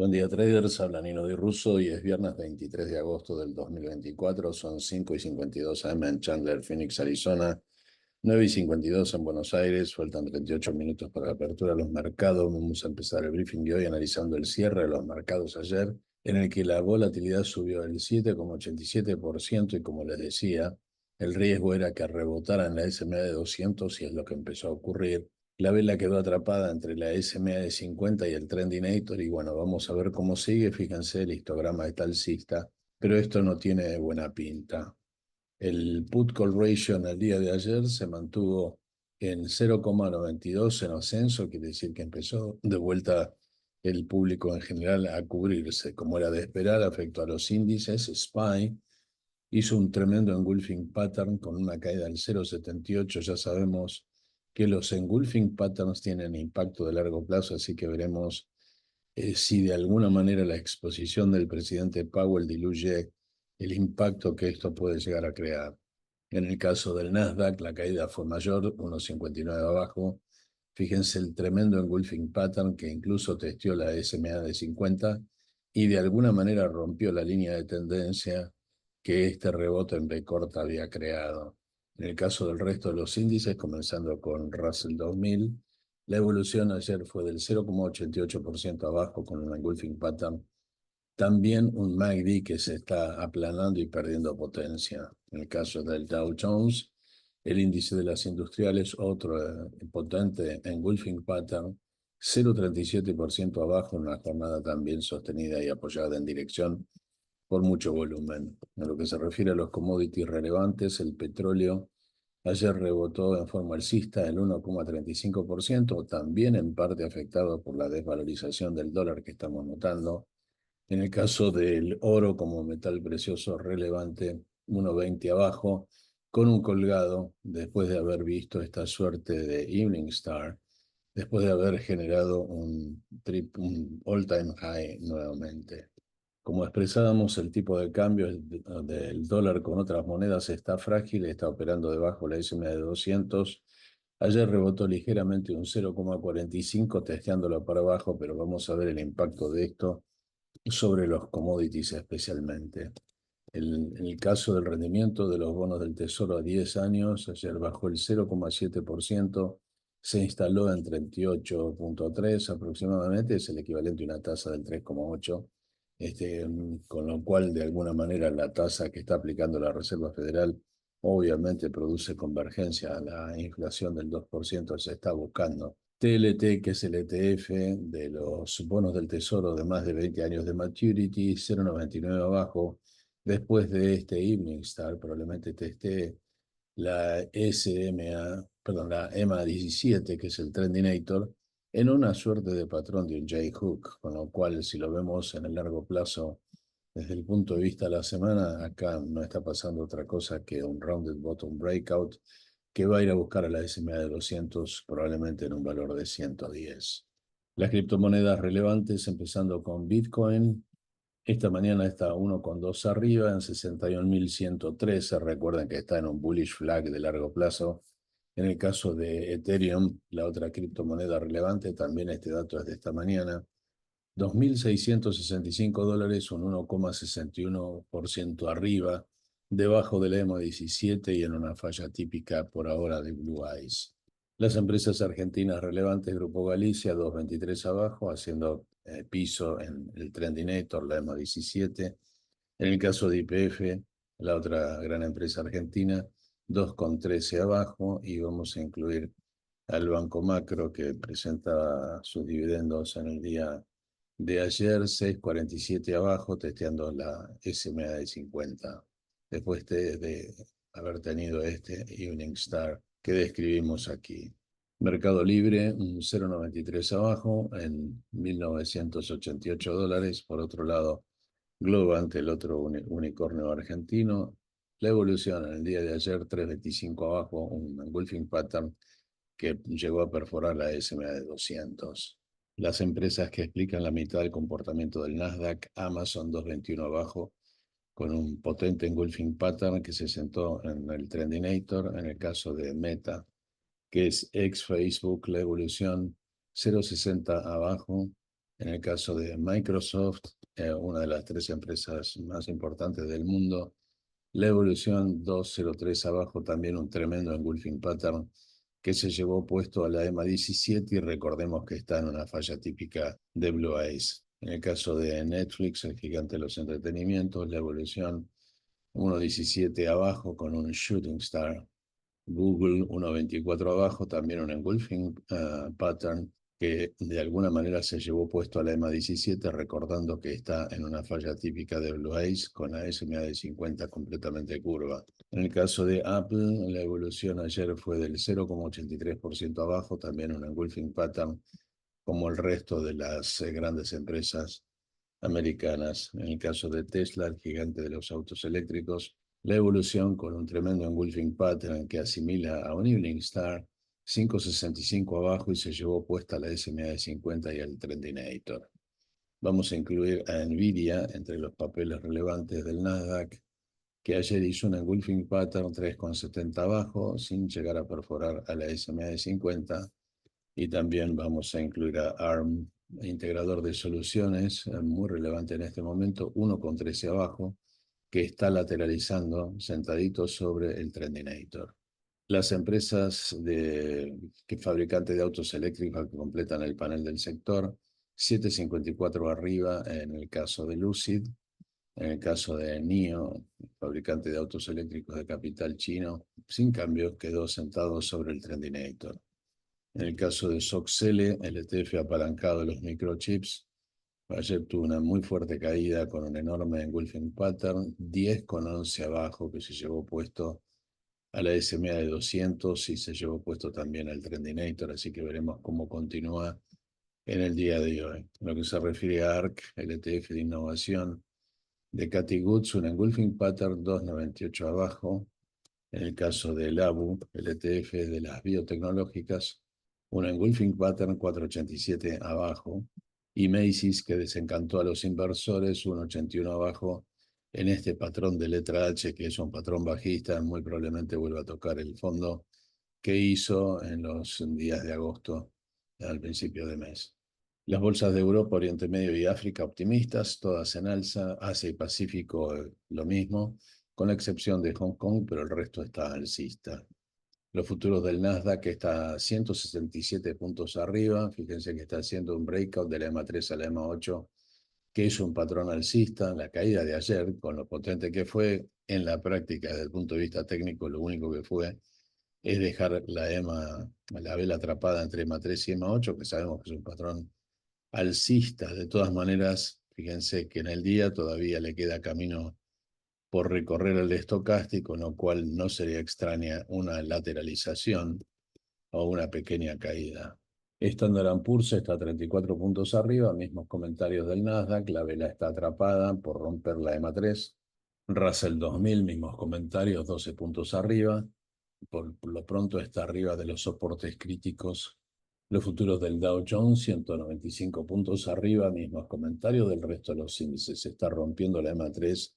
Buen día, traders. Habla Nino Di Russo. Hoy es viernes 23 de agosto del 2024. Son 5:52 AM en Chandler, Phoenix, Arizona. 9:52 en Buenos Aires. Faltan 38 minutos para la apertura de los mercados. Vamos a empezar el briefing de hoy analizando el cierre de los mercados ayer, en el que la volatilidad subió el 7,87% y como les decía, el riesgo era que rebotara en la SMA de 200 y es lo que empezó a ocurrir. La vela quedó atrapada entre la SMA de 50 y el Trendinator y bueno, vamos a ver cómo sigue. Fíjense, el histograma está alcista, pero esto no tiene buena pinta. El put call ratio en el día de ayer se mantuvo en 0,92 en ascenso, quiere decir que empezó de vuelta el público en general a cubrirse. Como era de esperar, afectó a los índices. SPY hizo un tremendo engulfing pattern con una caída del 0,78. Ya sabemos que los engulfing patterns tienen impacto de largo plazo, así que veremos si de alguna manera la exposición del presidente Powell diluye el impacto que esto puede llegar a crear. En el caso del Nasdaq, la caída fue mayor, 1,59 abajo. Fíjense el tremendo engulfing pattern que incluso testeó la SMA de 50 y de alguna manera rompió la línea de tendencia que este rebote en B corta había creado. En el caso del resto de los índices, comenzando con Russell 2000, la evolución ayer fue del 0,88% abajo con un engulfing pattern. También un MACD que se está aplanando y perdiendo potencia. En el caso del Dow Jones, el índice de las industriales, otro potente engulfing pattern, 0,37% abajo en una jornada también sostenida y apoyada en dirección por mucho volumen. En lo que se refiere a los commodities relevantes, el petróleo ayer rebotó en forma alcista el 1,35%, también en parte afectado por la desvalorización del dólar que estamos notando. En el caso del oro como metal precioso relevante, 1,20 abajo, con un colgado después de haber visto esta suerte de Evening Star, después de haber generado un all-time high nuevamente. Como expresábamos, el tipo de cambio del dólar con otras monedas está frágil, está operando debajo de la SMA de 200. Ayer rebotó ligeramente un 0,45, testeándolo para abajo, pero vamos a ver el impacto de esto sobre los commodities especialmente. En el caso del rendimiento de los bonos del Tesoro a 10 años, ayer bajó el 0,7%, se instaló en 38,3 aproximadamente, es el equivalente a una tasa del 3,8, con lo cual de alguna manera la tasa que está aplicando la Reserva Federal obviamente produce convergencia a la inflación del 2% que se está buscando. TLT, que es el ETF de los bonos del Tesoro de más de 20 años de maturity, 0,99 abajo. Después de este Evening Star, probablemente testé la SMA, perdón, la EMA 17, que es el Trendinator, en una suerte de patrón de un J-Hook, con lo cual, si lo vemos en el largo plazo, desde el punto de vista de la semana, acá no está pasando otra cosa que un Rounded Bottom Breakout que va a ir a buscar a la SMA de 200, probablemente en un valor de 110. Las criptomonedas relevantes, empezando con Bitcoin, esta mañana está 1,2 arriba en 61.113. Recuerden que está en un bullish flag de largo plazo. En el caso de Ethereum, la otra criptomoneda relevante, también este dato es de esta mañana, $2.665, un 1,61% arriba, debajo del EMA 17 y en una falla típica por ahora de Blue Eyes. Las empresas argentinas relevantes, Grupo Galicia, 2,23 abajo, haciendo piso en el Trendinator, la EMA 17. En el caso de YPF, la otra gran empresa argentina, 2,13 abajo, y vamos a incluir al Banco Macro que presenta sus dividendos en el día de ayer, 6,47 abajo, testeando la SMA de 50, después de haber tenido este Evening Star que describimos aquí. Mercado Libre, un 0,93 abajo en $1.988. Por otro lado, Globant, el otro unicornio argentino, la evolución en el día de ayer, 3,25 abajo, un engulfing pattern que llegó a perforar la SMA de 200. Las empresas que explican la mitad del comportamiento del Nasdaq, Amazon 2,21 abajo, con un potente engulfing pattern que se sentó en el Trendinator. En el caso de Meta, que es ex Facebook, la evolución 0,60 abajo, En el caso de Microsoft, una de las tres empresas más importantes del mundo, la evolución 203 abajo, también un tremendo engulfing pattern que se llevó puesto a la EMA 17 y recordemos que está en una falla típica de Blue Eyes. En el caso de Netflix, el gigante de los entretenimientos, la evolución 1.17 abajo con un shooting star. Google 1.24 abajo, también un engulfing pattern que de alguna manera se llevó puesto a la EMA 17, recordando que está en una falla típica de Blue Eyes con la SMA de 50 completamente curva. En el caso de Apple, la evolución ayer fue del 0,83% abajo, también un engulfing pattern como el resto de las grandes empresas americanas. En el caso de Tesla, el gigante de los autos eléctricos, la evolución con un tremendo engulfing pattern que asimila a un Evening Star 5.65 abajo y se llevó puesta la SMA de 50 y el Trendinator. Vamos a incluir a Nvidia entre los papeles relevantes del Nasdaq, que ayer hizo un engulfing pattern 3.70 abajo sin llegar a perforar a la SMA de 50. Y también vamos a incluir a ARM, integrador de soluciones, muy relevante en este momento, 1,13 abajo, que está lateralizando sentadito sobre el Trendinator. Las empresas que fabricantes de autos eléctricos que completan el panel del sector, 7,54 arriba en el caso de Lucid, en el caso de NIO, fabricante de autos eléctricos de capital chino, sin cambios, quedó sentado sobre el Trendinator. En el caso de Soxele, el ETF apalancado de los microchips, ayer tuvo una muy fuerte caída con un enorme engulfing pattern, 10,11 abajo, que se llevó puesto a la SMA de 200 y se llevó puesto también al Trendinator, así que veremos cómo continúa en el día de hoy. En lo que se refiere a ARC, el ETF de innovación de Cathie Woods, un engulfing pattern 2,98 abajo. En el caso del ABU, el ETF de las biotecnológicas, un engulfing pattern 4,87 abajo, y Macy's, que desencantó a los inversores, 1,81 abajo, en este patrón de letra H, que es un patrón bajista, muy probablemente vuelva a tocar el fondo que hizo en los días de agosto, al principio de mes. Las bolsas de Europa, Oriente Medio y África optimistas, todas en alza, Asia y Pacífico lo mismo, con la excepción de Hong Kong, pero el resto está alcista. Los futuros del Nasdaq está 167 puntos arriba, fíjense que está haciendo un breakout de la EMA 3 a la EMA 8, que es un patrón alcista. La caída de ayer, con lo potente que fue, en la práctica desde el punto de vista técnico, lo único que fue es dejar la EMA, la vela atrapada entre EMA 3 y EMA 8, que sabemos que es un patrón alcista. De todas maneras, fíjense que en el día todavía le queda camino por recorrer el estocástico, lo cual no sería extraña una lateralización o una pequeña caída. Standard & Poor's está 34 puntos arriba, mismos comentarios del Nasdaq, la vela está atrapada por romper la EMA 3. Russell 2000, mismos comentarios, 12 puntos arriba, por lo pronto está arriba de los soportes críticos. Los futuros del Dow Jones, 195 puntos arriba, mismos comentarios del resto de los índices. Se está rompiendo la EMA 3,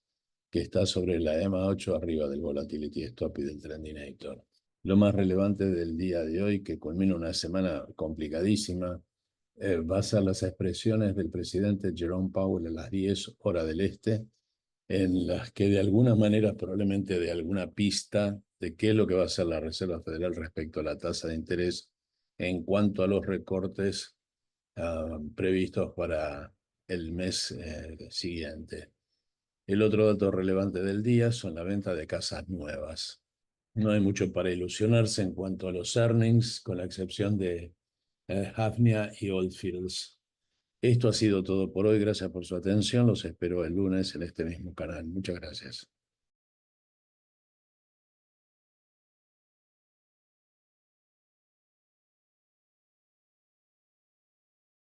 que está sobre la EMA 8 arriba del Volatility Stop y del Trendinator. Lo más relevante del día de hoy, que culmina una semana complicadísima, va a ser las expresiones del presidente Jerome Powell a las 10 hora del este, en las que de alguna manera, probablemente de alguna pista de qué es lo que va a hacer la Reserva Federal respecto a la tasa de interés en cuanto a los recortes previstos para el mes siguiente. El otro dato relevante del día son la venta de casas nuevas. No hay mucho para ilusionarse en cuanto a los earnings, con la excepción de Hafnia y Oldfields. Esto ha sido todo por hoy. Gracias por su atención. Los espero el lunes en este mismo canal. Muchas gracias.